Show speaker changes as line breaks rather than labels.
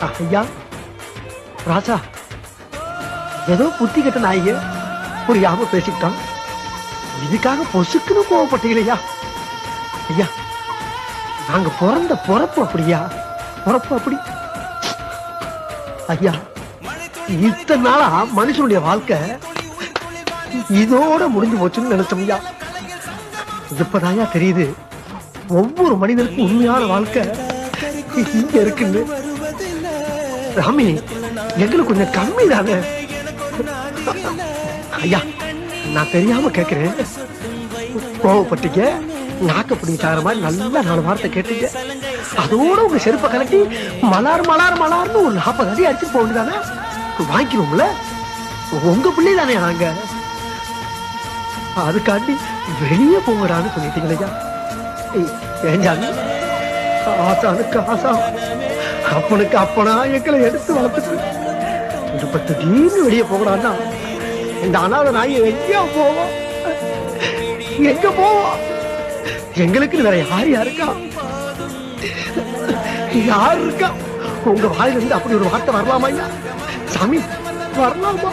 ஐயா ராசா, ஏதோ புத்தி கட்ட நாய்ங்க புரியாம பேசிக்கிட்டான். இதுக்காக பொசுக்குன்னு கோவப்பட்டீங்களா? ஐயா, நாங்க பிறந்த பொறப்பு அப்படியா? பொறப்பு அப்படி. ஐயா, இத்தனை நாளா மனுஷனுடைய வாழ்க்கை இதோட முடிஞ்சு போச்சுன்னு நினைச்சோம் ஐயா. இப்பதாயா தெரியுது ஒவ்வொரு மனிதனுக்கும் உண்மையான வாழ்க்கை இங்க இருக்குன்னு. ராமி, எங்களுக்கு கொஞ்சம் கம்மி தானே. ஐயா, நான் தெரியாம கேட்கிறேன். கோவப்பட்டீங்க, நாக்கப்படி சாகிற மாதிரி நல்ல 4 வார்த்தை கேட்டீங்க. அதோட உங்க செருப்பை கலட்டி மலார் மலார் மலார்னு ஒரு 40 அடி அடிச்சுட்டு போக வேண்டியதானே? வாங்கிக்கிறோம்ல, உங்க பிள்ளை தானே நாங்க. அதுக்காண்டி வெளியே போங்கடான்னு சொல்லிட்டீங்களா? ஏஞ்சாங்க ஆசானுக்கு ஆசா, அப்பனுக்கு அப்பனா எங்களை எடுத்து வளர்த்துட்டு இப்ப திடீர்னு வெளியே போகலான்னா இந்த அனாதை நாய் எங்க போவோம்? எங்க போவோம்? எங்களுக்கு வேற யார் இருக்கா? யார் இருக்கா? உங்க வாயிலிருந்து அப்படி ஒரு வார்த்தை வரலாமா ஐயா? சாமி, வரலாமா?